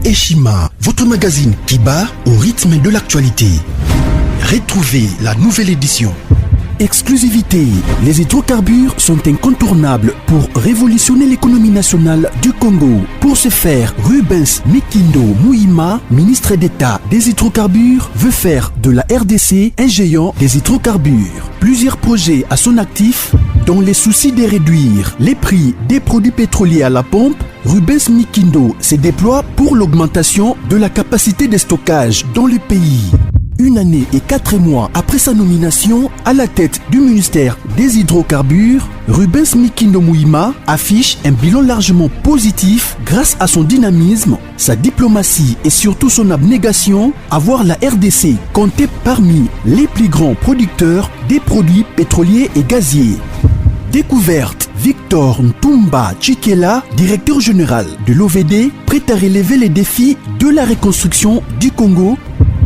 Eshima, votre magazine qui bat au rythme de l'actualité. Retrouvez la nouvelle édition. Exclusivité, les hydrocarbures sont incontournables pour révolutionner l'économie nationale du Congo. Pour ce faire, Rubens Mikindo Mouima, ministre d'État des hydrocarbures, veut faire de la RDC un géant des hydrocarbures. Plusieurs projets à son actif, dans les soucis de réduire les prix des produits pétroliers à la pompe. Rubens Mikindo se déploie pour l'augmentation de la capacité de stockage dans le pays. Une année et 4 mois après sa nomination à la tête du ministère des hydrocarbures, Rubens Mikindo Mouima affiche un bilan largement positif grâce à son dynamisme, sa diplomatie et surtout son abnégation à voir la RDC compter parmi les plus grands producteurs des produits pétroliers et gaziers. Découverte, Victor Ntumba Chikela, directeur général de l'OVD, prêt à relever les défis de la reconstruction du Congo.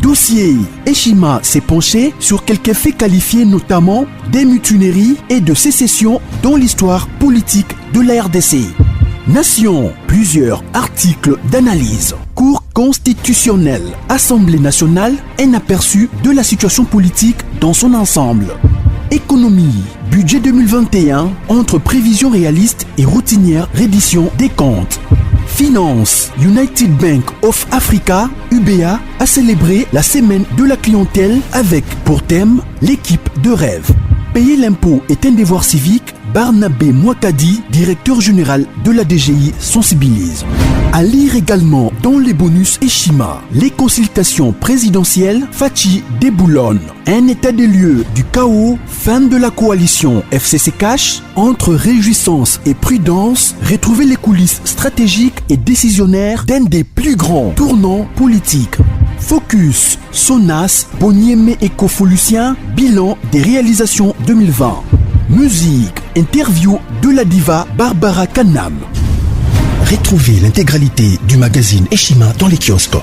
Dossier, Eshima s'est penché sur quelques faits qualifiés notamment des mutineries et de sécession dans l'histoire politique de la RDC. Nation, plusieurs articles d'analyse. Cour constitutionnelle, Assemblée nationale, un aperçu de la situation politique dans son ensemble. Économie, budget 2021, entre prévisions réalistes et routinières reddition des comptes. Finance, United Bank of Africa, UBA, a célébré la semaine de la clientèle avec pour thème l'équipe de rêve. Payer l'impôt est un devoir civique. Barnabé Mwakadi, directeur général de la DGI, sensibilise. À lire également dans les bonus Eshima, les consultations présidentielles Fachi Déboulonne, un état des lieux du chaos, fin de la coalition FCC Cash, entre réjouissance et prudence, retrouver les coulisses stratégiques et décisionnaires d'un des plus grands tournants politiques. Focus, Sonas, Boniemé et Kofolusien, bilan des réalisations 2020. Musique, interview de la diva Barbara Kanam. Retrouvez l'intégralité du magazine Eshima dans les kiosques.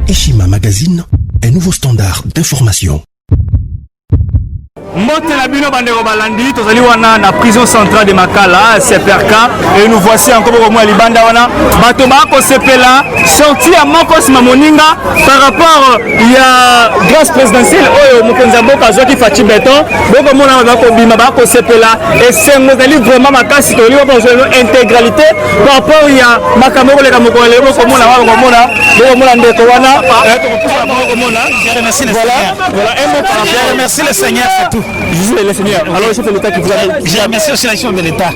Eshima Magazine, un nouveau standard d'information. Mbote la bino bandeko balandi tozali wana na prison centrale de Makala CPRK et nous voici encore au moins libanda wana bato bako sepela sorti à moko sima moninga par rapport ya grâce présidentielle oyo mokonza mboka zoki Fachi Beton boko mona bako bima bako sepela et c'est mozali vraiment makasi to liwa pour intégralité par rapport ya makambo le kamoko le boko mona ndeko wana voilà un mot par rapport merci le Seigneur c'est tout. Je suis le Seigneur. Alors, le chef de l'État qui vous a... Je remercie aussi la chef de l'État.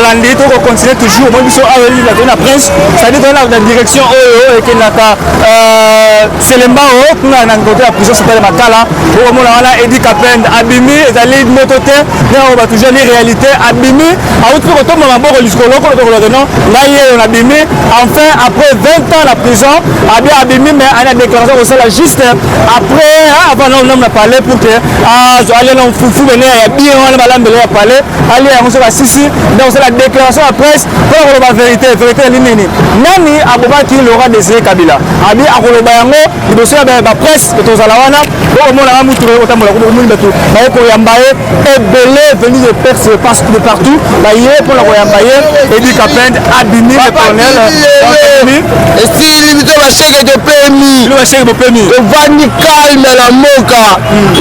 balandi to ko continuer toujours moi biso aweli la presse ça dit dans la direction et que naka Selemba kuna na côté la prison centrale de Makala pour moi là Edi Kapend abimi ezali motote na ba toujours les réalités abimi a autre côté mon maboko liskolo ko to non ngai on abimi enfin après 20 ans la prison abimi mais à la déclaration au la juste après avant on a parlé pour que aller non fou venir ya bien on va l'embellir à parler aller on se va sisi donc c'est la déclaration à presse pour la vérité nini nani abobaki Laurent Désiré Kabila abi akoloba yango liboso ya ba presse to zala wana au moins la mutu otambola ko moni bato ba ko yambaye ebele venu de perse passe de partout ba yé pour la yambaye Edi Kapend abimi le colonel et si limite ba chèque de PMI le chèque de PMI le vani calme la moka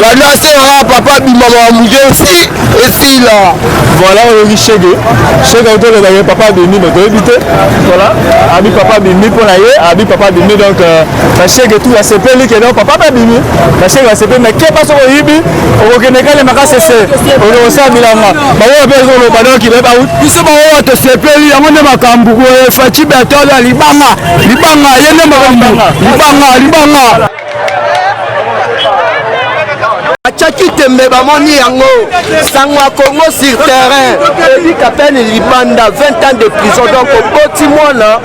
la lasse papa bima muje aussi et si là voilà le chèque auto le papa bimi mais to éviter voilà abi papa bimi pour la yé abi papa bimi donc la chèque tout la CP li que donc papa bimi la chèque la CP mais qui passe au yibi au Sénégal les makase c'est au sa bilanga ba wo pe zo lo badon ki be ba out biso ba wo to CP li yango ne makambu ko fachi beto la libanga yene makambu libanga Achaki tembe bamoni yango sangwa Congo sur terrain Edi Kapend libanda 20 ans de prison donc boti mwana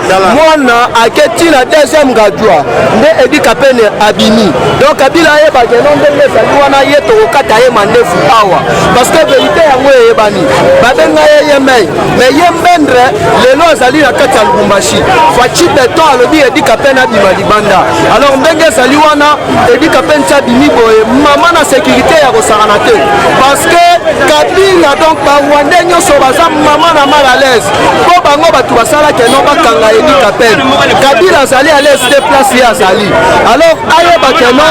aketi na deuxième gradua nde Edi Kapend abimi donc Kabila ye bageno ndenge ezali wana ye tokokata ye mandefu awa parce que vérité yango eyebani babenga ye mais ye mbendre lelo azali na kati ya Lubumbashi fachi beton alobi Edi Kapend abima libanda alors ndenge ezali wana Edi Kapend abimi boye mama na sécurité ya kosakana te parce que Kabila donc barwandais nyonso baza mama na mal à l'aise po bango bato basalaki no bakanga Edi Kapend Kabila azali à l'aise te place ye azali alors ayebake no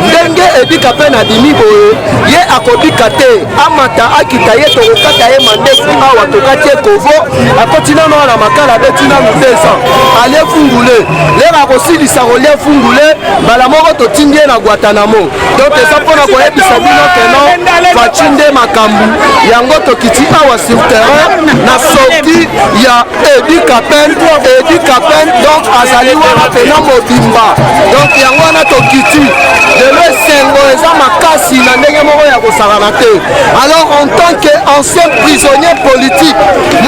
ndenge Edi Kapend abimi boye ye akobika te amata akita ye tokokata ye mandefu awa tokati ye kovo akoti nano na makala beti nanu 2 ans alie fungule lelo akosilisa kolie fungule mbala moko totindi ye na Guantanamo donc eza mpona koyebisa bino keno facinde makambu yango tokiti awa sur terrain na sorti ya Edi Kapend donc azali wana pena mobimba donc yango wana tokiti lelo esengo eza makasi na ndenge moko ya kosakana te alors en tant que ancien prisonnier politique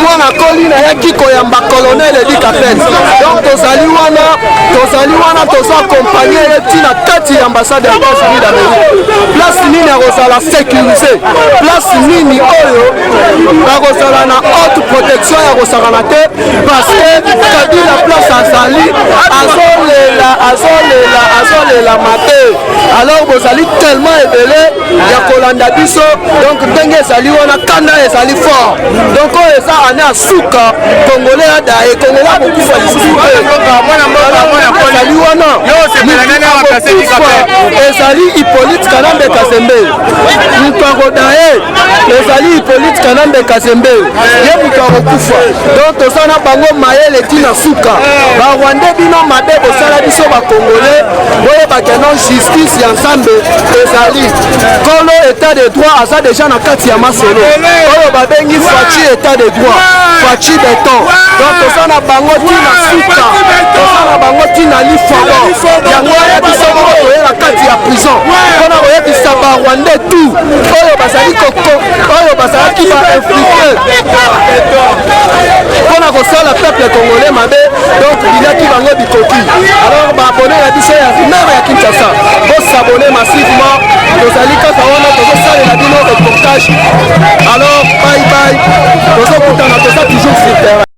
mwana koli nayaki koyamba colonel Edi Kapend donc tozali wana toza accompagné ye ntina kati ya ambassade ya États-Unis d'Amérique place nini akozala sécurisé place nini oyo akozala na haute protection ya kosakana te parce que Kabila place azali azolela mate alors bozali tellement ebele ya kolanda biso donc ndenge ezali wana kanda ezali fort donc oyo eza ane asuka congolais adaye congolais akokufa lisusu ezali wana ezali Hippolyte Kanambe Kazembe mutu akodaye ezali Hippolyte Kanambe Kazembe ye mutu akokufa donc tosala bango mayele tina suka barwandais bino mabe bosala biso bakongolais boyebake non justice ya nzambe ezali kolo état de droit aza deja na kati ya masolo oyo babengi faci état de droit faci beton donc tosala bango tina suka tosala bango tina lifalo yango ya biso moko toyela kati ya prison mpona koyebisa barwandais tout oyo bazalaki bainfiltre mpona kosala peuple congolais mabe donc biliaki bango bikoki alors baabone ya biso ya maire ya Kinshasa bosabone massivement tozali kaka wana tozosalela bino reportage alors bye tozokutana toza toujours sur terrain.